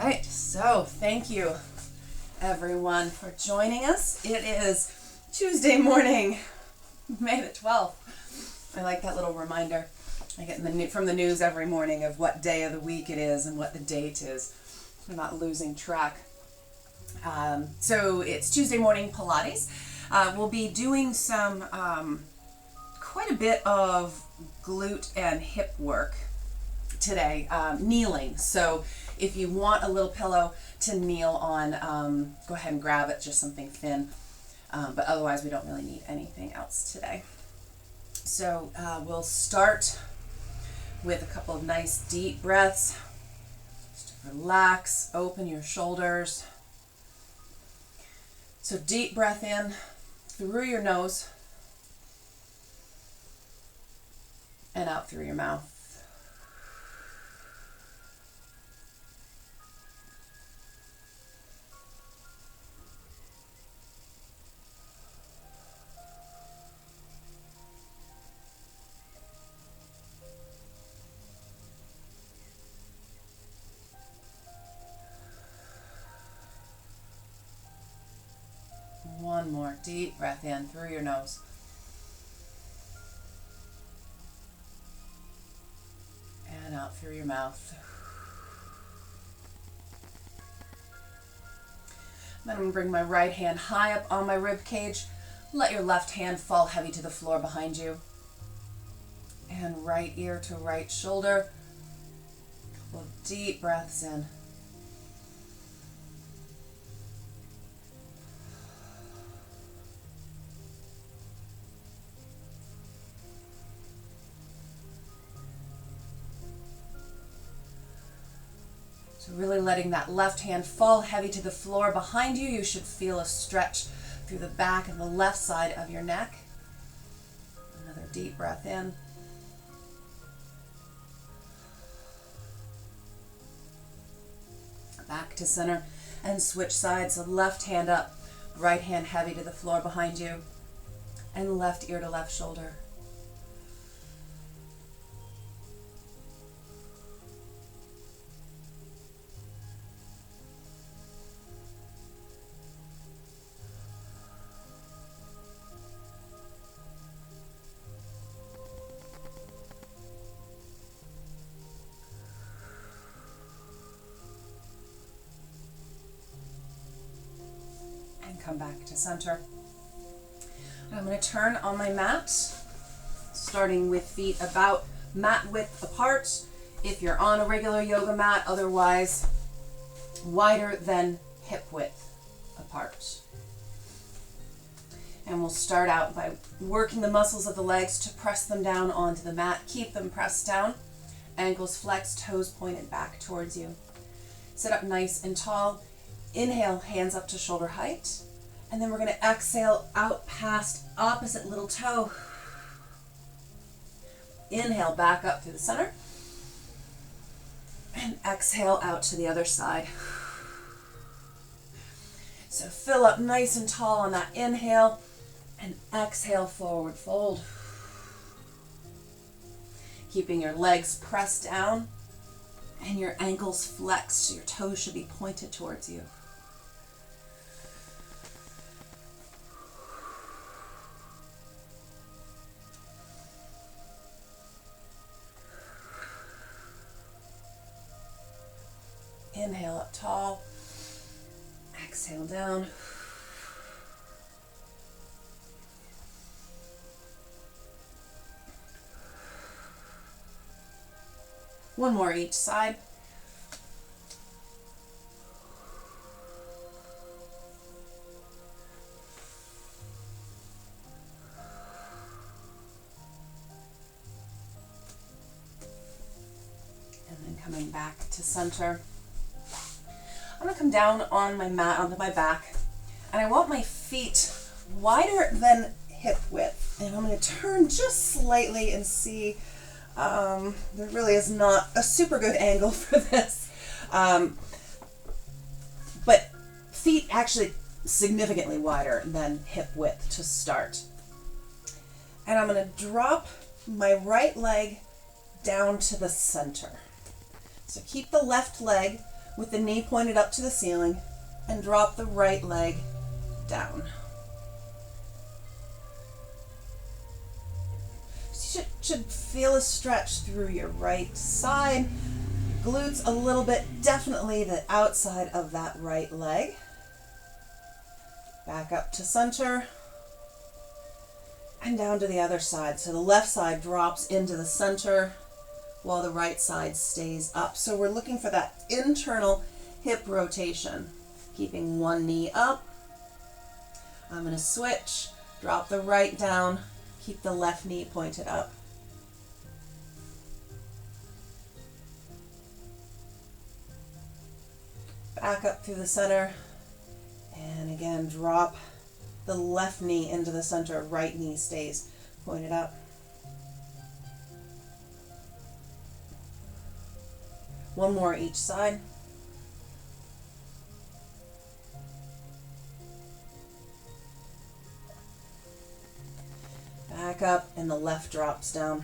right, so thank you everyone for joining us. It is Tuesday morning, May the 12th. I like that little reminder. I get from the news every morning of what day of the week it is and what the date is. I'm not losing track. So it's Tuesday morning Pilates. We'll be doing some quite a bit of glute and hip work today, kneeling. So if you want a little pillow to kneel on, go ahead and grab it, just something thin. But otherwise we don't really need anything else today. So we'll start with a couple of nice deep breaths. Just relax, open your shoulders. So deep breath in through your nose and out through your mouth. One more deep breath in through your nose. And out through your mouth. Then I'm going to bring my right hand high up on my rib cage. Let your left hand fall heavy to the floor behind you. And right ear to right shoulder. A couple of deep breaths in. So really letting that left hand fall heavy to the floor behind you. You should feel a stretch through the back and the left side of your neck. Another deep breath in. Back to center and switch sides. So left hand up, right hand heavy to the floor behind you, and left ear to left shoulder. Come back to center. And I'm going to turn on my mat, starting with feet about mat width apart. If you're on a regular yoga mat, otherwise wider than hip width apart. And we'll start out by working the muscles of the legs to press them down onto the mat. Keep them pressed down, ankles flexed, toes pointed back towards you. Sit up nice and tall. Inhale, hands up to shoulder height. And then we're going to exhale out past opposite little toe. Inhale back up through the center. And exhale out to the other side. So fill up nice and tall on that inhale. And exhale, forward fold. Keeping your legs pressed down. And your ankles flexed, so your toes should be pointed towards you. Inhale up tall, exhale down. One more each side. And then coming back to center. I'm going to come down on my mat onto my back, and I want my feet wider than hip width. And I'm going to turn just slightly and see, there really is not a super good angle for this, but feet actually significantly wider than hip width to start. And I'm going to drop my right leg down to the center. So keep the left leg with the knee pointed up to the ceiling, and drop the right leg down. You should feel a stretch through your right side, glutes a little bit, definitely the outside of that right leg. Back up to center and down to the other side. So the left side drops into the center while the right side stays up. So we're looking for that internal hip rotation. Keeping one knee up. I'm going to switch, drop the right down, keep the left knee pointed up. Back up through the center, and again drop the left knee into the center, right knee stays pointed up. One more each side. Back up, and the left drops down.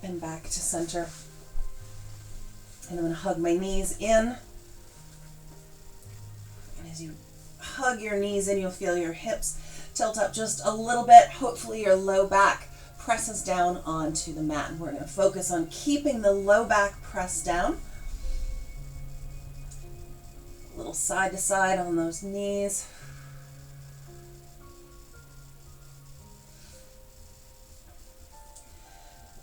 And back to center. And I'm going to hug my knees in. And as you hug your knees in, you'll feel your hips tilt up just a little bit. Hopefully your low back presses down onto the mat. And we're going to focus on keeping the low back pressed down. A little side to side on those knees.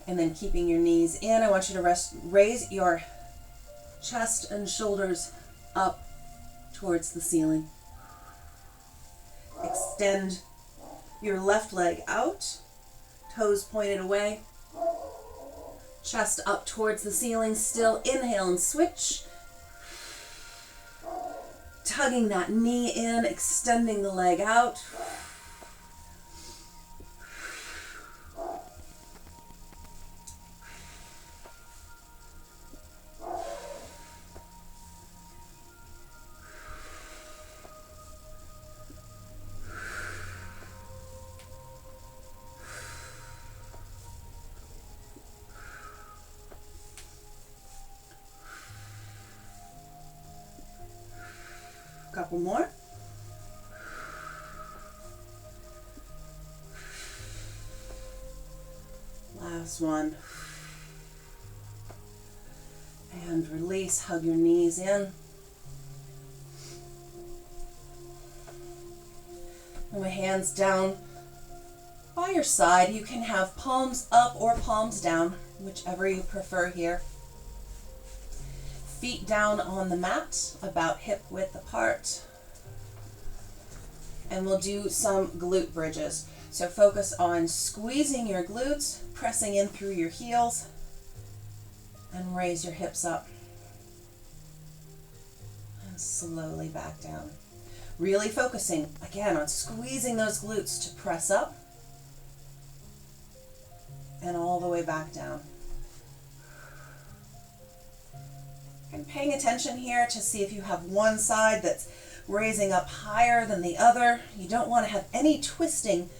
And then keeping your knees in, I want you to raise your chest and shoulders up towards the ceiling. Extend your left leg out, toes pointed away, chest up towards the ceiling. Still inhale and switch. Tugging that knee in, extending the leg out. Couple more. Last one. And release, hug your knees in. And my hands down by your side. You can have palms up or palms down, whichever you prefer here. Feet down on the mat, about hip width apart. And we'll do some glute bridges. So focus on squeezing your glutes, pressing in through your heels, and raise your hips up. And slowly back down. Really focusing, again, on squeezing those glutes to press up, and all the way back down. And paying attention here to see if you have one side that's raising up higher than the other. You don't want to have any twisting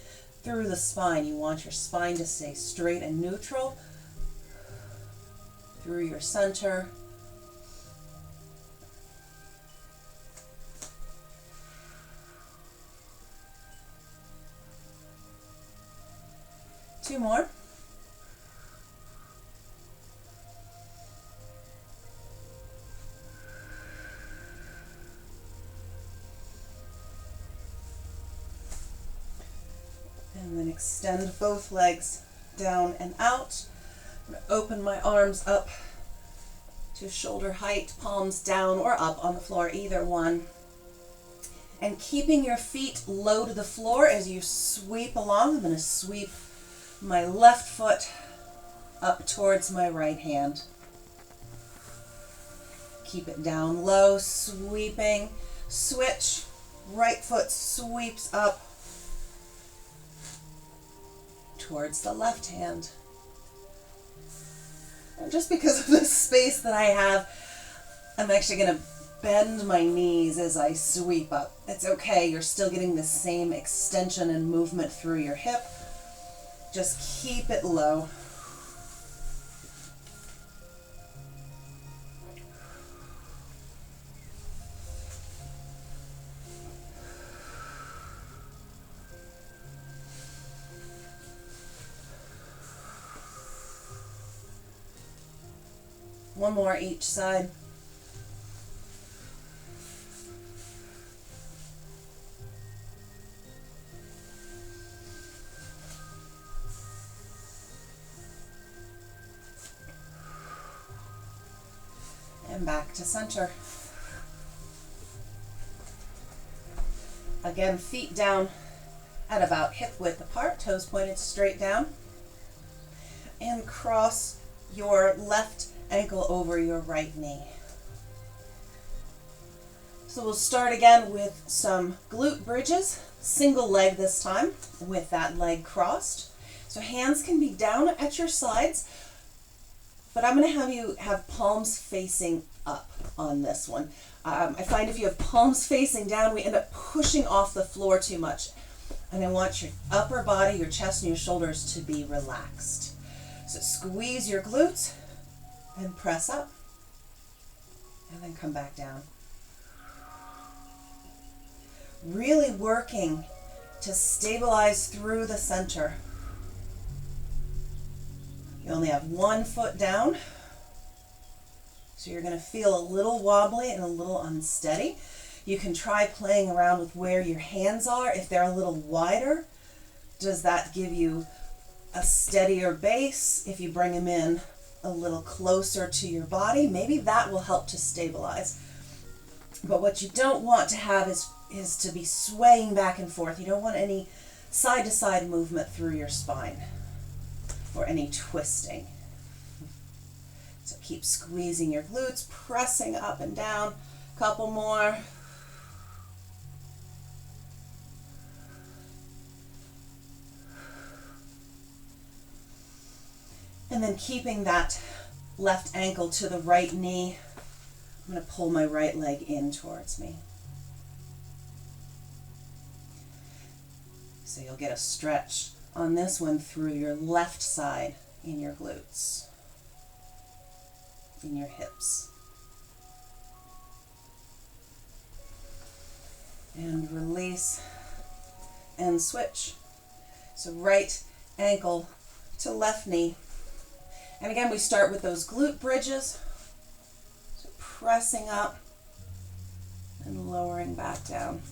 through the spine. You want your spine to stay straight and neutral through your center. Two more. And then extend both legs down and out. I'm going to open my arms up to shoulder height, palms down or up on the floor, either one. And keeping your feet low to the floor as you sweep along. I'm going to sweep my left foot up towards my right hand. Keep it down low, sweeping, switch, right foot sweeps up towards the left hand. And just because of the space that I have, I'm actually going to bend my knees as I sweep up. It's okay, you're still getting the same extension and movement through your hip. Just keep it low. One more each side. And back to center. Again, feet down at about hip width apart, toes pointed straight down. And cross your left ankle over your right knee. So we'll start again with some glute bridges, single leg this time with that leg crossed. So hands can be down at your sides, but I'm going to have you have palms facing up on this one. I find if you have palms facing down, we end up pushing off the floor too much. And I want your upper body, your chest and your shoulders to be relaxed. So squeeze your glutes and press up. And then come back down. Really working to stabilize through the center. You only have one foot down, so you're going to feel a little wobbly and a little unsteady. You can try playing around with where your hands are. If they're a little wider, does that give you a steadier base? If you bring them in a little closer to your body, maybe that will help to stabilize. But what you don't want to have is to be swaying back and forth. You don't want any side-to-side movement through your spine or any twisting. So keep squeezing your glutes, pressing up and down. Couple more. And then keeping that left ankle to the right knee, I'm going to pull my right leg in towards me. So you'll get a stretch on this one through your left side in your glutes, in your hips. And release and switch. So right ankle to left knee. And again, we start with those glute bridges. So pressing up and lowering back down.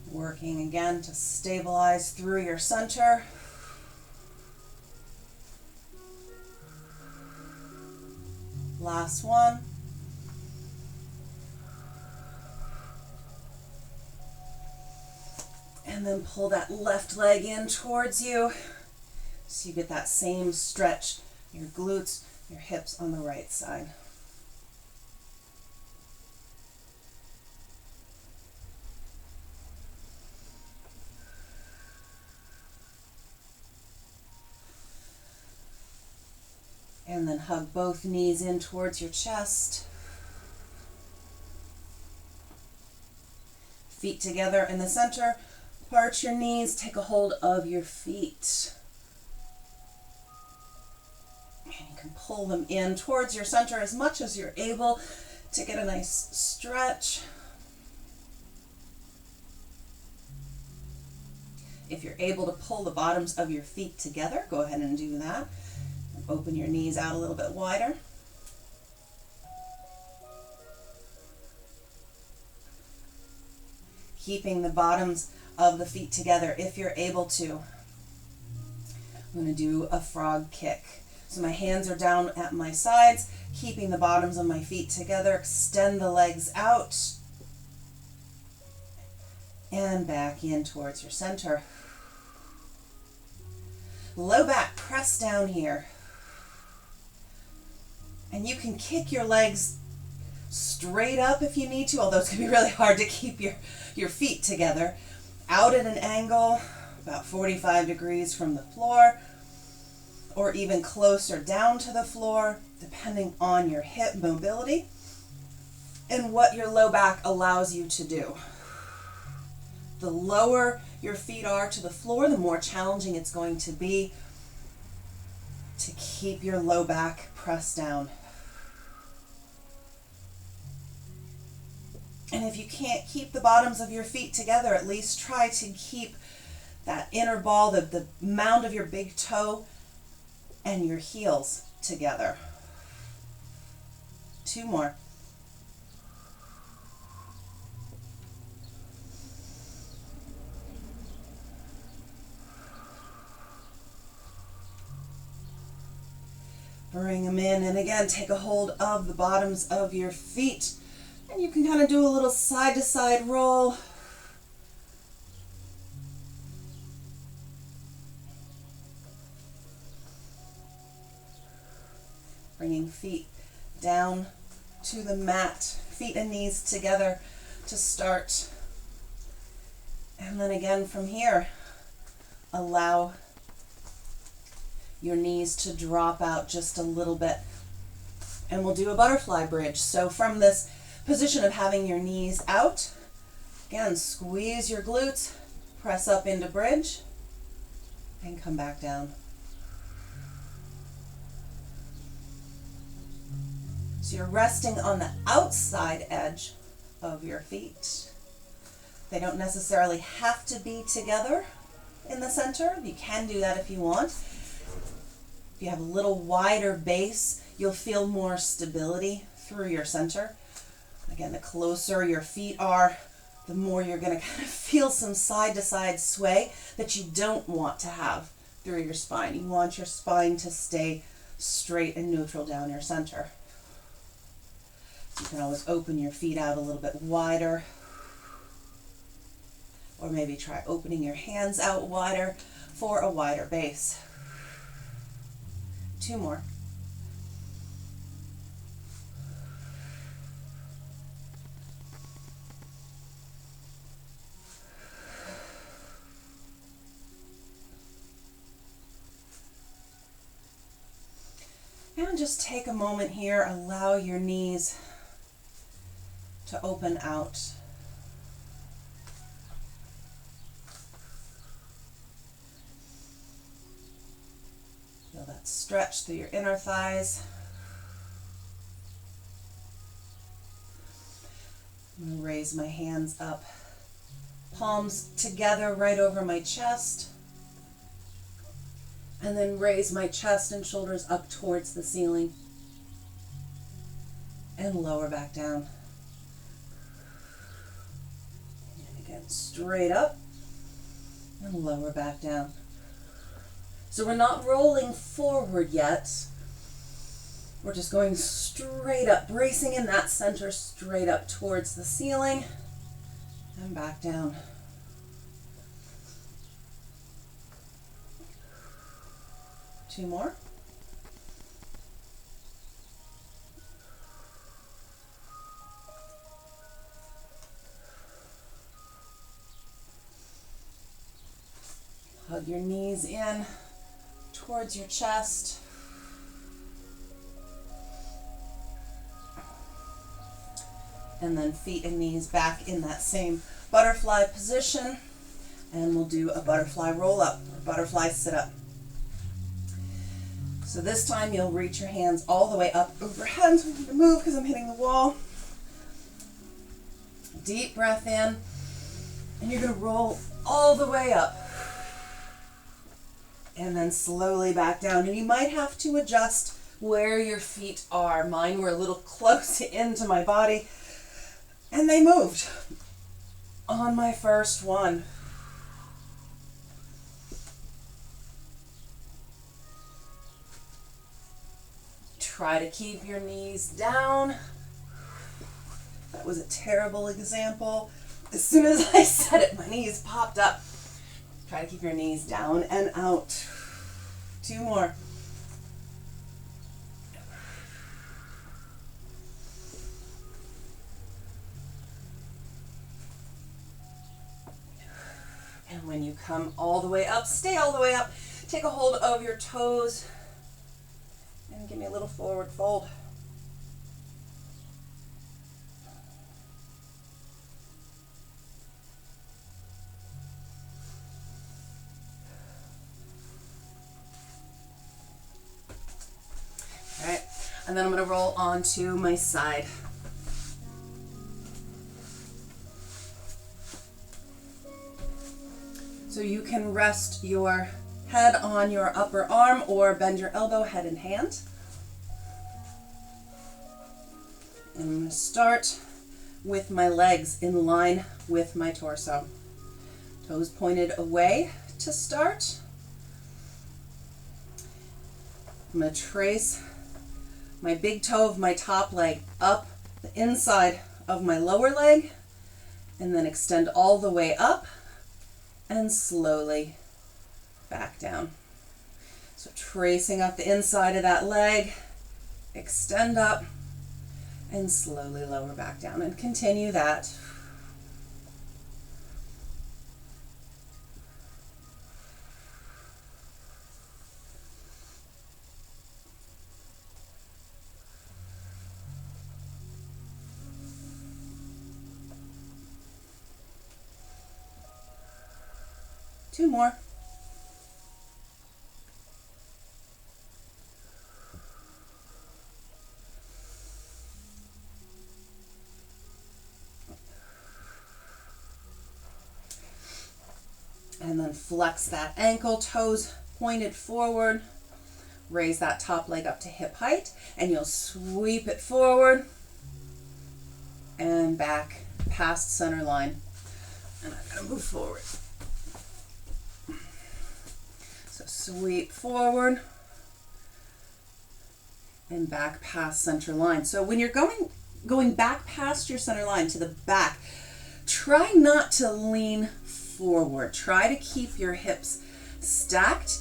Working again to stabilize through your center. Last one. And then pull that left leg in towards you so you get that same stretch, your glutes, your hips on the right side. And then hug both knees in towards your chest. Feet together in the center. Arch your knees, take a hold of your feet. And you can pull them in towards your center as much as you're able to get a nice stretch. If you're able to pull the bottoms of your feet together, go ahead and do that. Open your knees out a little bit wider. Keeping the bottoms of the feet together if you're able to. I'm going to do a frog kick. So my hands are down at my sides, keeping the bottoms of my feet together. Extend the legs out. And back in towards your center. Low back, press down here. And you can kick your legs straight up if you need to, although it's going to be really hard to keep your feet together. Out at an angle, about 45 degrees from the floor, or even closer down to the floor, depending on your hip mobility and what your low back allows you to do. The lower your feet are to the floor, the more challenging it's going to be to keep your low back pressed down. And if you can't keep the bottoms of your feet together, at least try to keep that inner ball, the mound of your big toe and your heels together. 2 more. Bring them in, and again, take a hold of the bottoms of your feet. And you can kind of do a little side-to-side roll. Bringing feet down to the mat, feet and knees together to start. And then again from here, allow your knees to drop out just a little bit. And we'll do a butterfly bridge. So from this position of having your knees out, again, squeeze your glutes, press up into bridge, and come back down. So you're resting on the outside edge of your feet. They don't necessarily have to be together in the center. You can do that if you want. If you have a little wider base, you'll feel more stability through your center. Again, the closer your feet are, the more you're going to kind of feel some side-to-side sway that you don't want to have through your spine. You want your spine to stay straight and neutral down your center. You can always open your feet out a little bit wider, or maybe try opening your hands out wider for a wider base. 2 more. And just take a moment here, allow your knees to open out. Feel that stretch through your inner thighs. I'm going to raise my hands up, palms together right over my chest. And then raise my chest and shoulders up towards the ceiling. And lower back down. And again, straight up. And lower back down. So we're not rolling forward yet. We're just going straight up, bracing in that center, straight up towards the ceiling. And back down. Two more. Hug your knees in towards your chest. And then feet and knees back in that same butterfly position. And we'll do a butterfly roll up or butterfly sit up. So this time you'll reach your hands all the way up overhead. So I'm going to move because I'm hitting the wall. Deep breath in. And you're going to roll all the way up. And then slowly back down. And you might have to adjust where your feet are. Mine were a little close into my body. And they moved on my first one. Try to keep your knees down. That was a terrible example. As soon as I said it, my knees popped up. Try to keep your knees down and out. 2 more. And when you come all the way up, stay all the way up. Take a hold of your toes and give me a little forward fold. All right, and then I'm going to roll onto my side. So you can rest your head on your upper arm or bend your elbow head and hand. And I'm going to start with my legs in line with my torso. Toes pointed away to start. I'm going to trace my big toe of my top leg up the inside of my lower leg and then extend all the way up and slowly back down. So tracing up the inside of that leg, extend up and slowly lower back down, and continue that. Two more. And then flex that ankle, toes pointed forward. Raise that top leg up to hip height, and you'll sweep it forward and back past center line. And I'm going to move forward. So sweep forward and back past center line. So when you're going back past your center line to the back, try not to lean forward. Try to keep your hips stacked.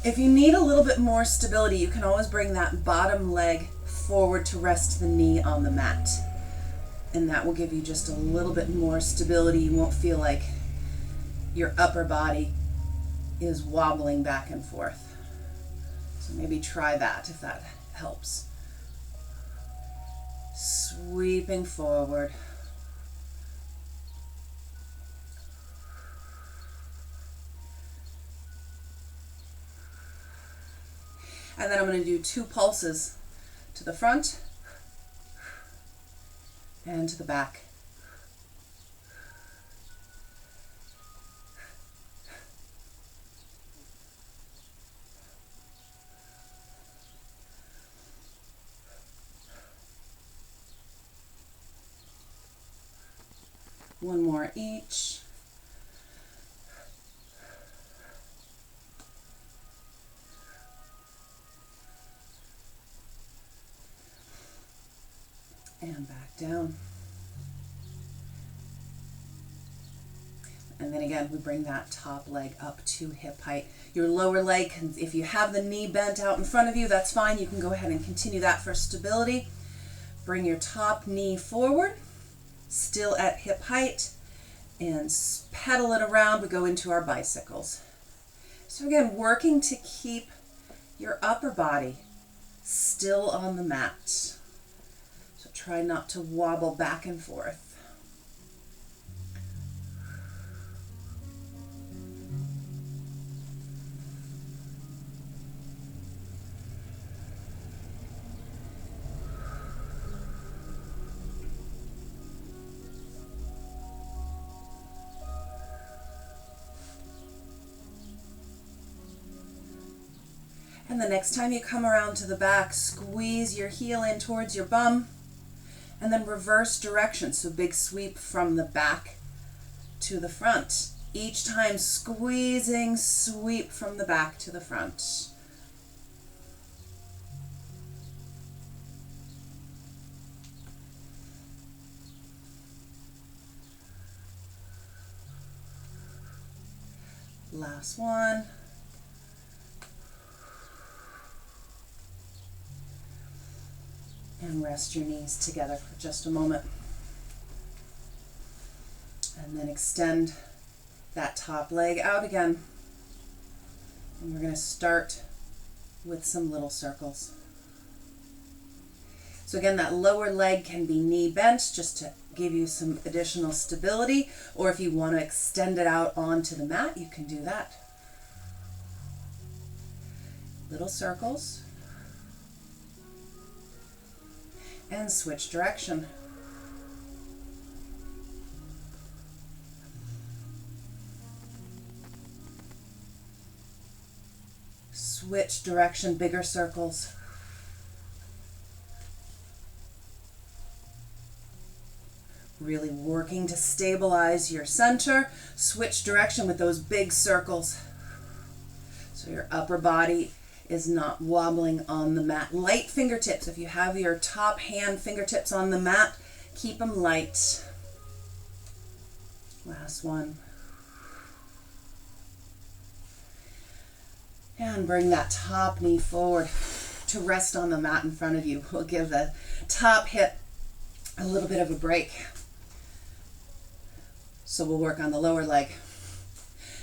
If you need a little bit more stability, you can always bring that bottom leg forward to rest the knee on the mat. And that will give you just a little bit more stability. You won't feel like your upper body is wobbling back and forth. So maybe try that if that helps. Sweeping forward. And then I'm going to do 2 pulses to the front and to the back. One more each. And back down. And then again, we bring that top leg up to hip height. Your lower leg, if you have the knee bent out in front of you, that's fine. You can go ahead and continue that for stability. Bring your top knee forward, still at hip height, and pedal it around. We go into our bicycles. So again, working to keep your upper body still on the mat. Try not to wobble back and forth. And the next time you come around to the back, squeeze your heel in towards your bum. And then reverse direction, so big sweep from the back to the front. Each time squeezing, sweep from the back to the front. Last one. And rest your knees together for just a moment. And then extend that top leg out again. And we're going to start with some little circles. So again, that lower leg can be knee bent just to give you some additional stability, or if you want to extend it out onto the mat, you can do that. Little circles. And switch direction. Switch direction, bigger circles. Really working to stabilize your center. Switch direction with those big circles. So your upper body is not wobbling on the mat. Light fingertips. If you have your top hand fingertips on the mat, keep them light. Last one. And bring that top knee forward to rest on the mat in front of you. We'll give the top hip a little bit of a break. So we'll work on the lower leg.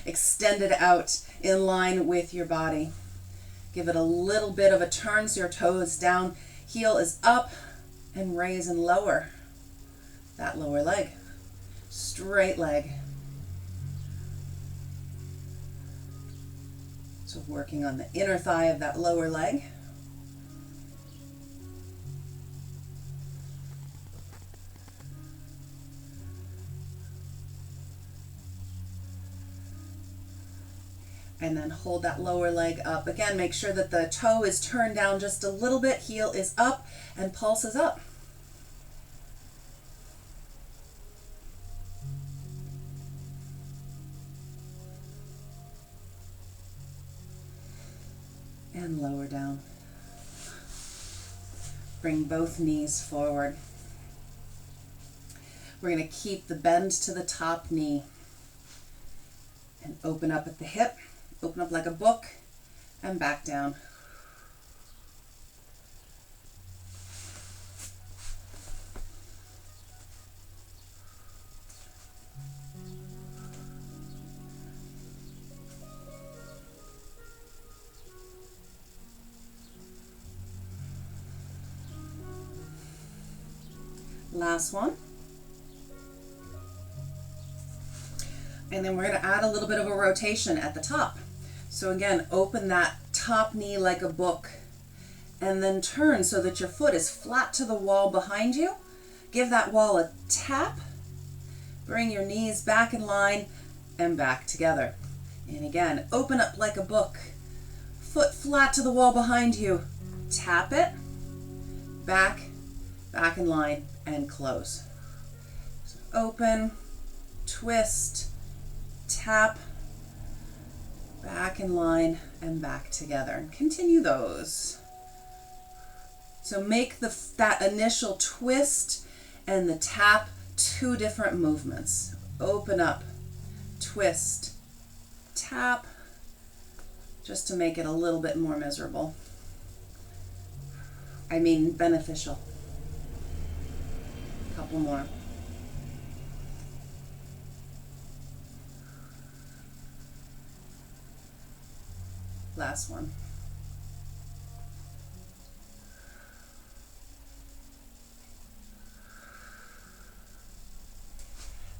Extend it out in line with your body. Give it a little bit of a turn so your toe is down, heel is up, and raise and lower that lower leg. Straight leg. So working on the inner thigh of that lower leg. And then hold that lower leg up. Again, make sure that the toe is turned down just a little bit, heel is up, and pulse is up. And lower down. Bring both knees forward. We're going to keep the bend to the top knee and open up at the hip. Open up like a book and back down. Last one. And then we're going to add a little bit of a rotation at the top. So again, open that top knee like a book and then turn so that your foot is flat to the wall behind you. Give that wall a tap. Bring your knees back in line and back together. And again, open up like a book. Foot flat to the wall behind you. Tap it. Back in line and close. So open, twist, tap, back in line and back together, and continue those. So make that initial twist and the tap two different movements. Open up, twist, tap, just to make it a little bit more miserable. I mean beneficial. A couple more. Last one.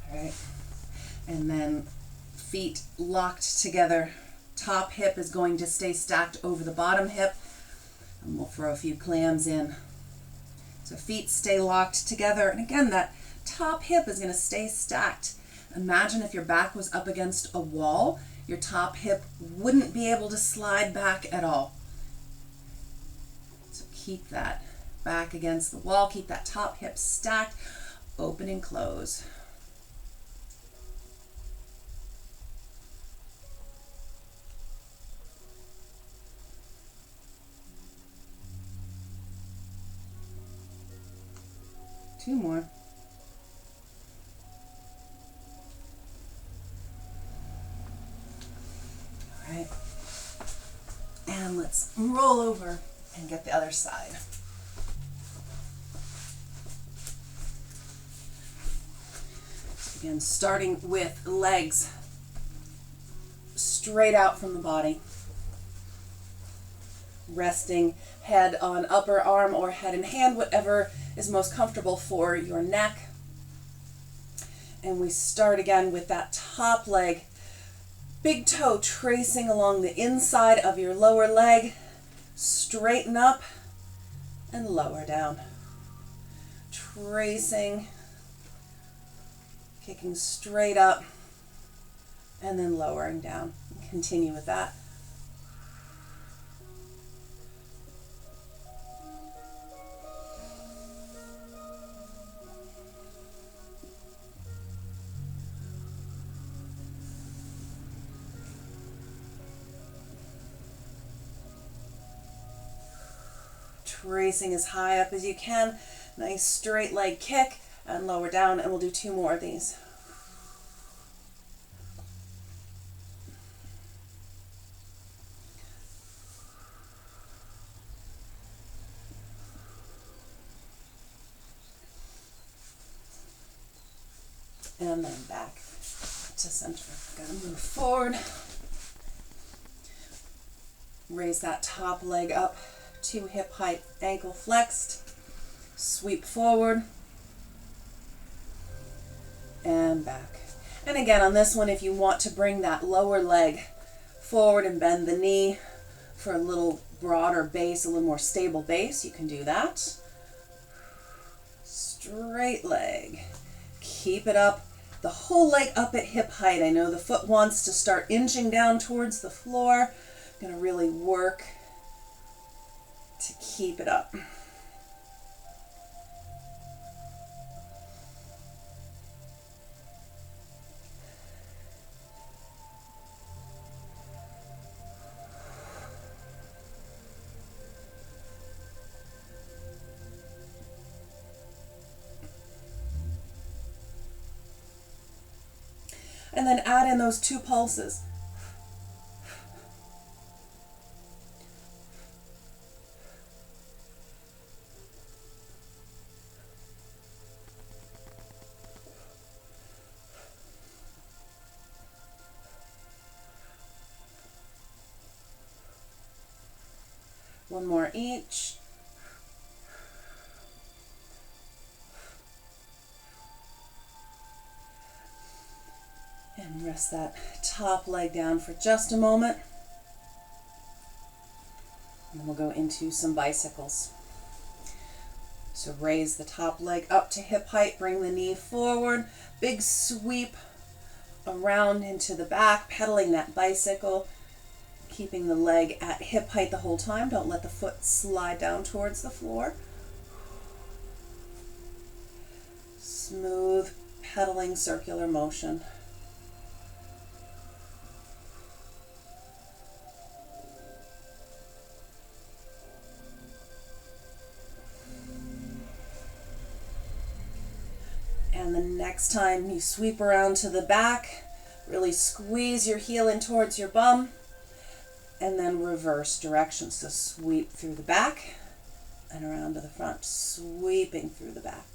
All right. And then feet locked together. Top hip is going to stay stacked over the bottom hip. And we'll throw a few clams in. So feet stay locked together. And again, that top hip is going to stay stacked. Imagine if your back was up against a wall. Your top hip wouldn't be able to slide back at all. So keep that back against the wall. Keep that top hip stacked. Open and close. Two more. All right. And let's roll over and get the other side. Again, starting with legs straight out from the body. Resting head on upper arm or head and hand, whatever is most comfortable for your neck. And we start again with that top leg. Big toe tracing along the inside of your lower leg. Straighten up and lower down. Tracing, kicking straight up and then lowering down. Continue with that. Tracing as high up as you can. Nice straight leg kick and lower down, and we'll do 2 more of these. And then back to center. Gotta move forward. Raise that top leg up to hip height, ankle flexed. Sweep forward and back. And again, on this one, if you want to bring that lower leg forward and bend the knee for a little broader base, a little more stable base, you can do that. Straight leg. Keep it up. The whole leg up at hip height. I know the foot wants to start inching down towards the floor. I'm going to really work to keep it up. And then add in those 2 pulses. One more each. And rest that top leg down for just a moment. And then we'll go into some bicycles. So raise the top leg up to hip height, bring the knee forward, big sweep around into the back, pedaling that bicycle, keeping the leg at hip height the whole time. Don't let the foot slide down towards the floor. Smooth, pedaling circular motion. And the next time you sweep around to the back, really squeeze your heel in towards your bum, and then reverse direction. So sweep through the back and around to the front, sweeping through the back.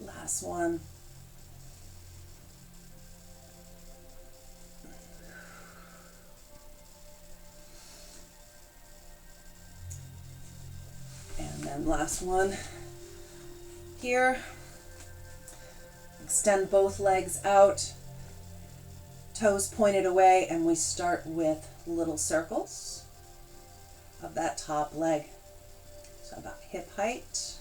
Last one. And then last one here. Extend both legs out, toes pointed away, and we start with little circles of that top leg. So about hip height.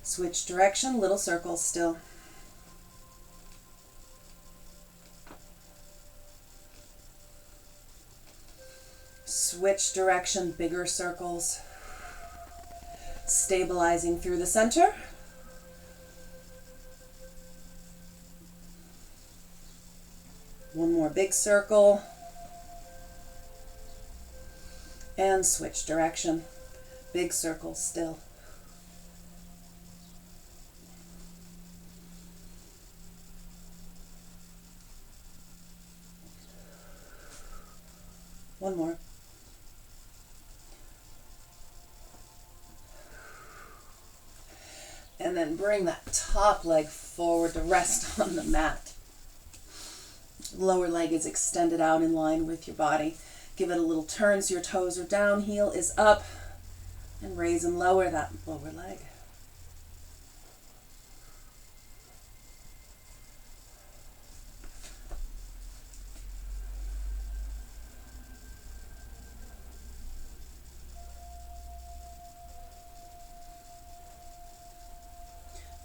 Switch direction, little circles still. Switch direction, bigger circles. Stabilizing through the center. One more big circle. And switch direction. Big circle still. One more. And then bring that top leg forward to rest on the mat. Lower leg is extended out in line with your body. Give it a little turn so your toes are down, heel is up, and raise and lower that lower leg.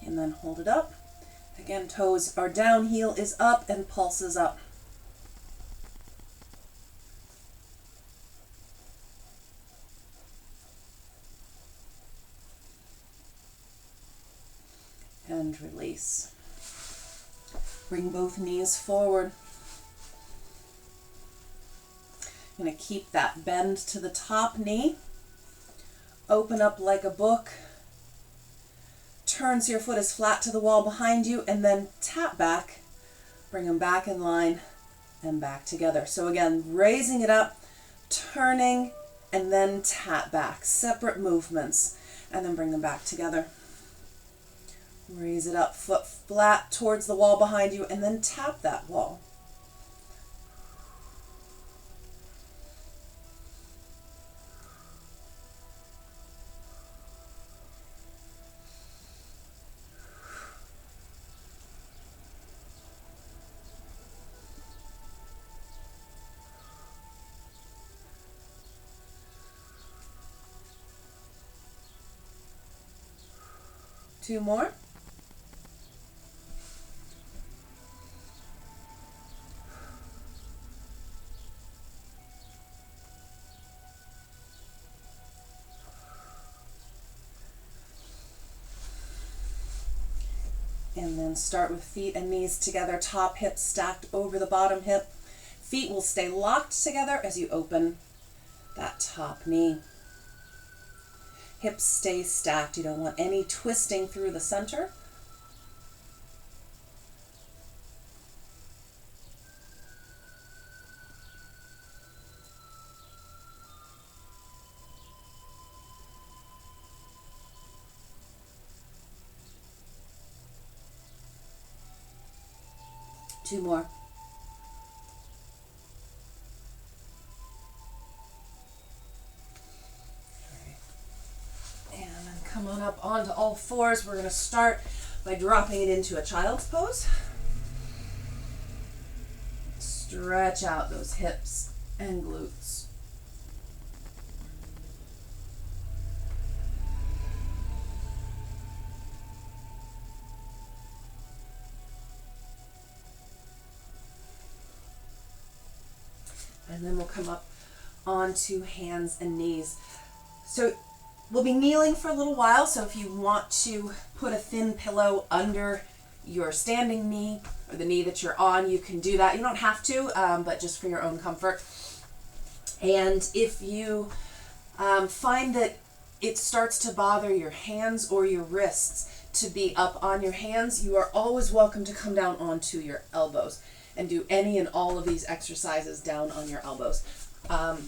And then hold it up. Again, toes are down, heel is up, and pulse is up. And release. Bring both knees forward. I'm going to keep that bend to the top knee. Open up like a book. Turn so your foot is flat to the wall behind you, and then tap back. Bring them back in line and back together. So again, raising it up, turning, and then tap back. Separate movements, and then bring them back together. Raise it up, foot flat towards the wall behind you, and then tap that wall. Two more. And then start with feet and knees together, top hip stacked over the bottom hip. Feet will stay locked together as you open that top knee. Hips stay stacked. You don't want any twisting through the center. Two more. And then come on up onto all fours. We're going to start by dropping it into a child's pose. Stretch out those hips and glutes. And then we'll come up onto hands and knees. So we'll be kneeling for a little while, so if you want to put a thin pillow under your standing knee or the knee that you're on, you can do that. You don't have to, but just for your own comfort. And if you find that it starts to bother your hands or your wrists to be up on your hands, you are always welcome to come down onto your elbows and do any and all of these exercises down on your elbows.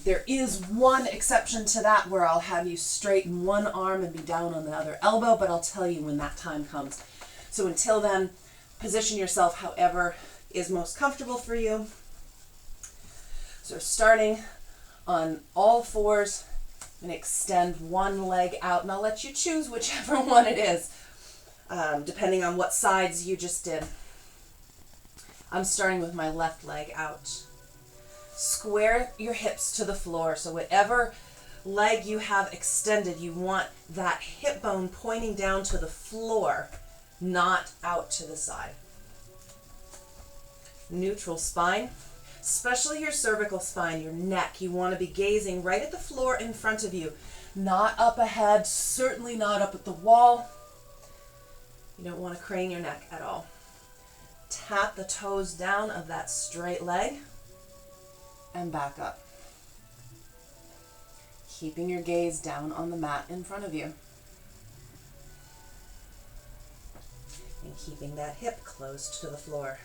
There is one exception to that where I'll have you straighten one arm and be down on the other elbow, but I'll tell you when that time comes. So until then, position yourself however is most comfortable for you. So starting on all fours, and extend one leg out, and I'll let you choose whichever one it is, depending on what sides you just did. I'm starting with my left leg out. Square your hips to the floor. So whatever leg you have extended, you want that hip bone pointing down to the floor, not out to the side. Neutral spine, especially your cervical spine, your neck. You want to be gazing right at the floor in front of you, not up ahead, certainly not up at the wall. You don't want to crane your neck at all. Tap the toes down of that straight leg and back up. keeping your gaze down on the mat in front of you. And keeping that hip close to the floor.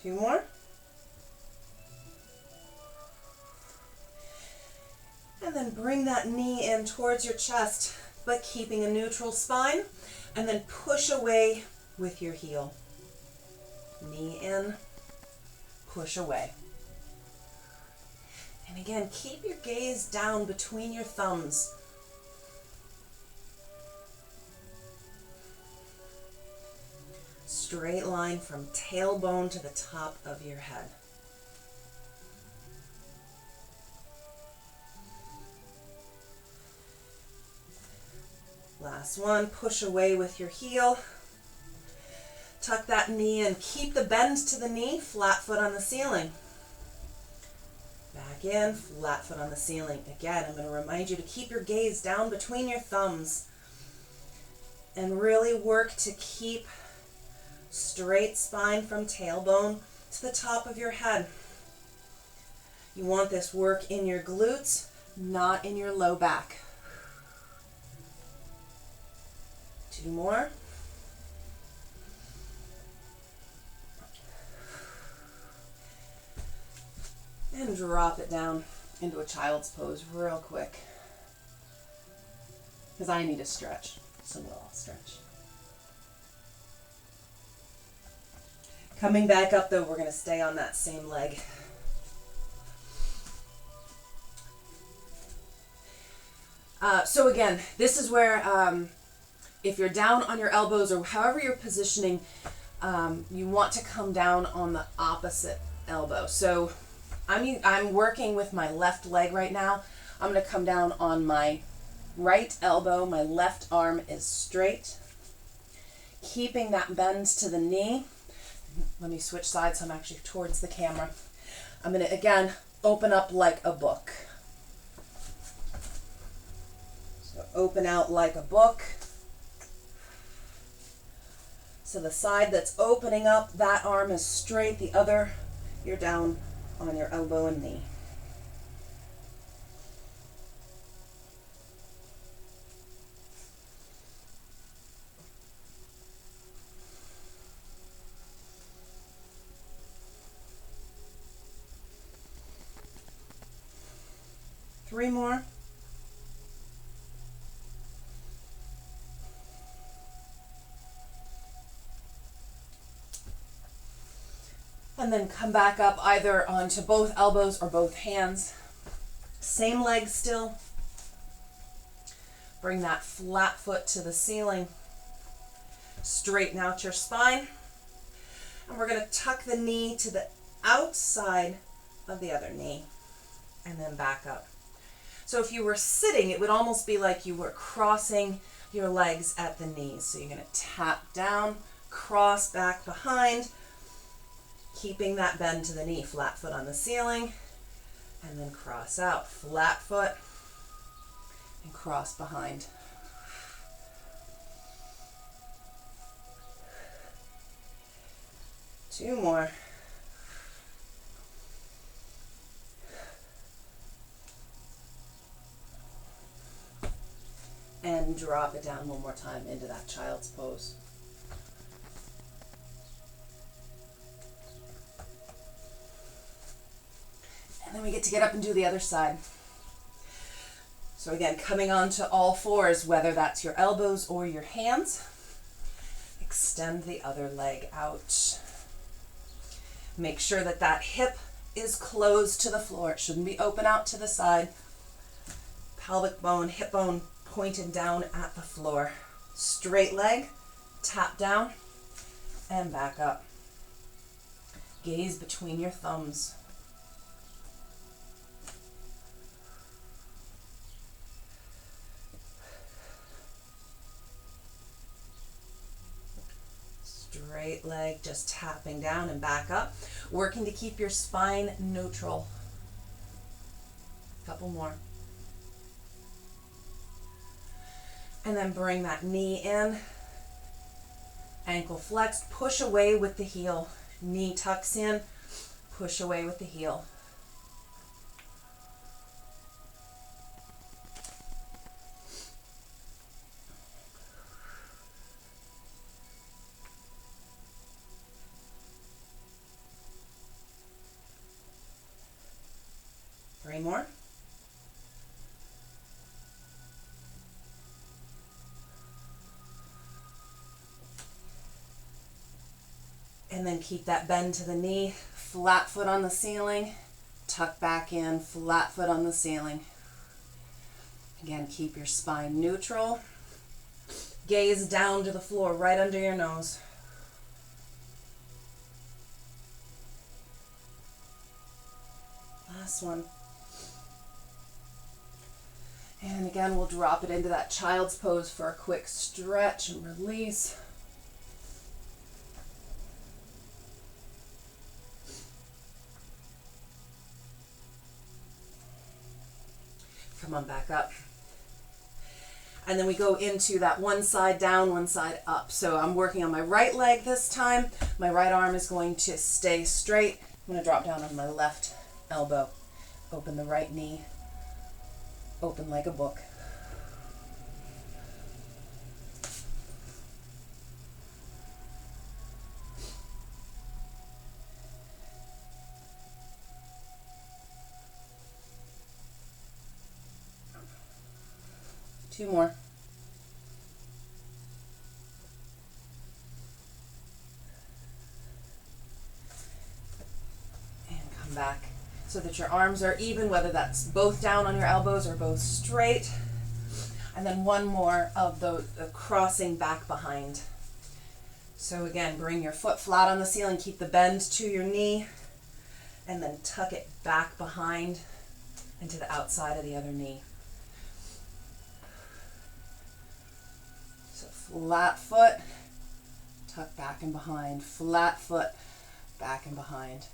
Two more. And then bring that knee in towards your chest, but keeping a neutral spine. And then push away with your heel. Knee in, push away. And again, keep your gaze down between your thumbs. Straight line from tailbone to the top of your head. Last one, push away with your heel. Tuck that knee in. Keep the bend to the knee, flat foot on the ceiling. Back in, flat foot on the ceiling. Again, I'm going to remind you to keep your gaze down between your thumbs and really work to keep straight spine from tailbone to the top of your head. You want this work in your glutes, not in your low back. Two more. And drop it down into a child's pose real quick. Because I need a stretch, so we'll all stretch. Coming back up though, we're going to stay on that same leg. So again, this is where if you're down on your elbows or however you're positioning, you want to come down on the opposite elbow. So I'm working with my left leg right now. I'm going to come down on my right elbow. My left arm is straight. Keeping that bend to the knee. Let me switch sides so I'm actually towards the camera. I'm going to, again, open up like a book. So open out like a book. So the side that's opening up, that arm is straight. The other, you're down on your elbow and knee. Three more. And then come back up either onto both elbows or both hands. Same leg still. Bring that flat foot to the ceiling. Straighten out your spine. And we're going to tuck the knee to the outside of the other knee. And then back up. So if you were sitting, it would almost be like you were crossing your legs at the knees. So you're going to tap down, cross back behind, keeping that bend to the knee, flat foot on the ceiling, and then cross out, flat foot, and cross behind. Two more. And drop it down one more time into that child's pose. And then we get to get up and do the other side. So again, coming onto all fours, whether that's your elbows or your hands, extend the other leg out. Make sure that that hip is closed to the floor. It shouldn't be open out to the side. Pelvic bone, hip bone pointed down at the floor. Straight leg, tap down, and back up. Gaze between your thumbs. Straight leg, just tapping down and back up. Working to keep your spine neutral. Couple more. And then bring that knee in Ankle flexed, push away with the heel. Knee tucks in, push away with the heel. Three more. And then keep that bend to the knee, flat foot on the ceiling, tuck back in, flat foot on the ceiling. Again, keep your spine neutral. Gaze down to the floor, right under your nose. Last one. And again, we'll drop it into that child's pose for a quick stretch and release. Come on back up. And then we go into that one side down, one side up. So I'm working on my right leg this time. My right arm is going to stay straight. I'm going to drop down on my left elbow. Open the right knee. Open like a book. Two more. And come back so that your arms are even, whether that's both down on your elbows or both straight. And then one more of the crossing back behind. So again, bring your foot flat on the ceiling, keep the bend to your knee, and then tuck it back behind and to the outside of the other knee. Flat foot, tuck back and behind, flat foot, back and behind.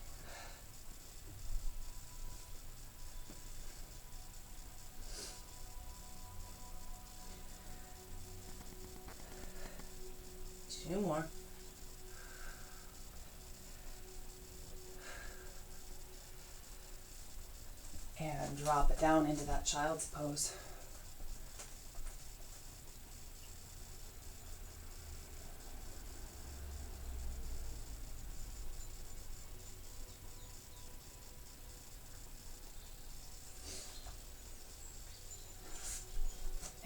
Two more. And drop it down into that child's pose.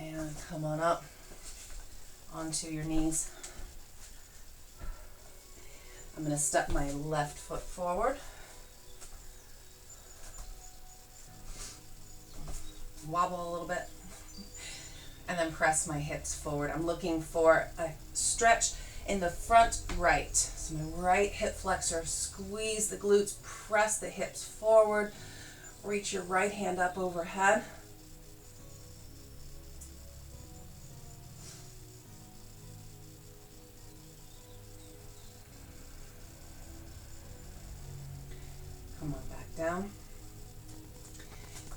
And come on up onto your knees. I'm going to step my left foot forward. Wobble a little bit. And then press my hips forward. I'm looking for a stretch in the front right. So my right hip flexor, squeeze the glutes, press the hips forward. Reach your right hand up overhead. Come on back down.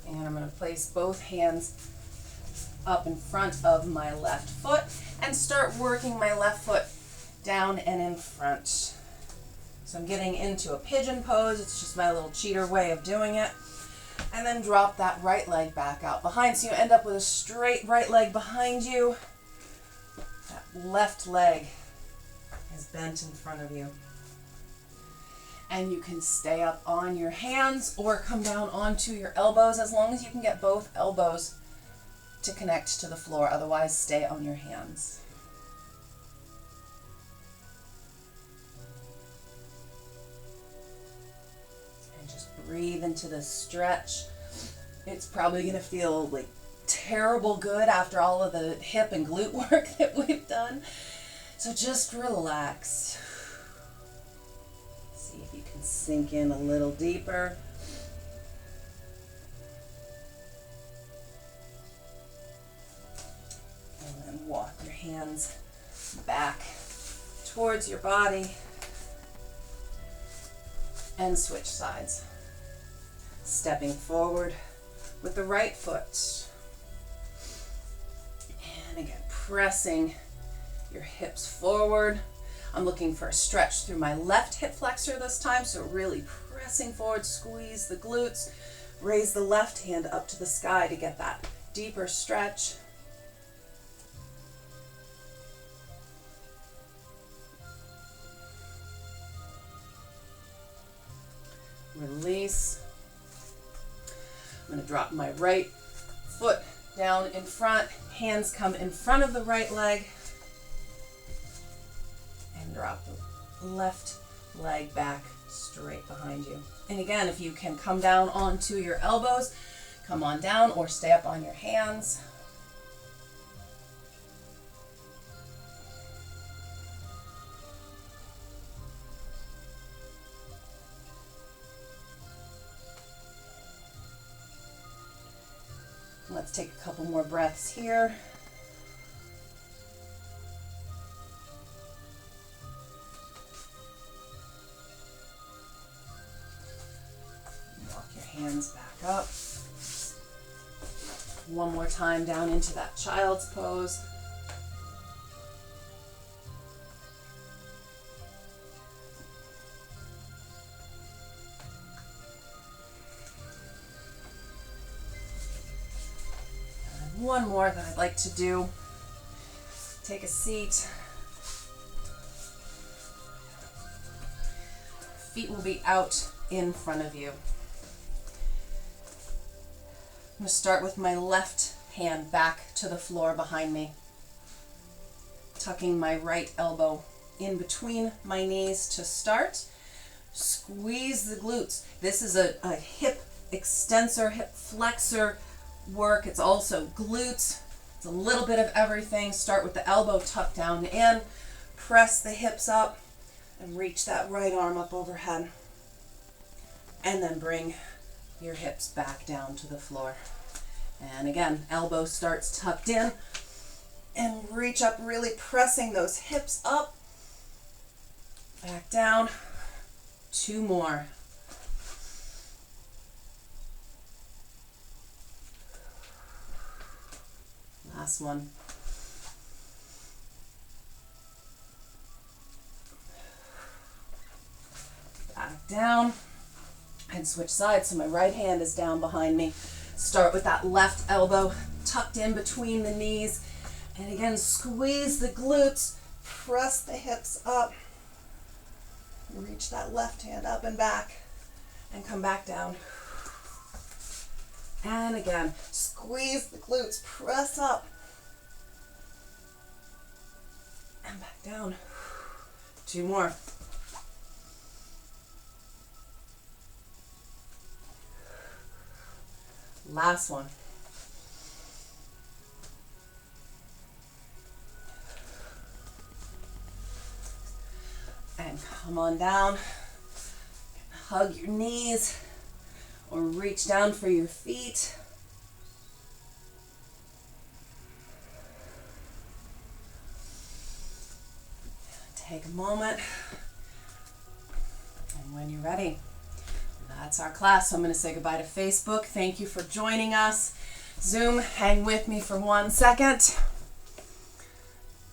And I'm going to place both hands up in front of my left foot and start working my left foot down and in front. So I'm getting into a pigeon pose. It's just my little cheater way of doing it. And then drop that right leg back out behind. So you end up with a straight right leg behind you. That left leg is bent in front of you. And you can stay up on your hands or come down onto your elbows as long as you can get both elbows to connect to the floor. Otherwise, stay on your hands. And just breathe into this stretch. It's probably going to feel like terrible good after all of the hip and glute work that we've done. So just relax. If you can sink in a little deeper. And then walk your hands back towards your body and switch sides. Stepping forward with the right foot. And again, pressing your hips forward. I'm looking for a stretch through my left hip flexor this time, so really pressing forward, squeeze the glutes, raise the left hand up to the sky to get that deeper stretch. Release. I'm going to drop my right foot down in front, hands come in front of the right leg, and drop the left leg back straight behind you. And again, if you can come down onto your elbows, come on down or stay up on your hands. Let's take a couple more breaths here. Walk your hands back up. One more time down into that child's pose. One more that I'd like to do. Take a seat. Feet will be out in front of you. I'm going to start with my left hand back to the floor behind me. Tucking my right elbow in between my knees to start. Squeeze the glutes. This is a hip extensor, hip flexor work. It's also glutes. It's a little bit of everything. Start with the elbow tucked down in, press the hips up, and reach that right arm up overhead. And then bring your hips back down to the floor. And again, elbow starts tucked in, and reach up, really pressing those hips up, back down. 2 more. Last one. Back down and switch sides. So my right hand is down behind me. Start with that left elbow tucked in between the knees. And again, squeeze the glutes, press the hips up. Reach that left hand up and back and come back down. And again, squeeze the glutes, press up, and back down. 2 more. Last one. And come on down. Hug your knees. Or reach down for your feet. Take a moment. And when you're ready, that's our class. So I'm going to say goodbye to Facebook. Thank you for joining us. Zoom, hang with me for 1 second.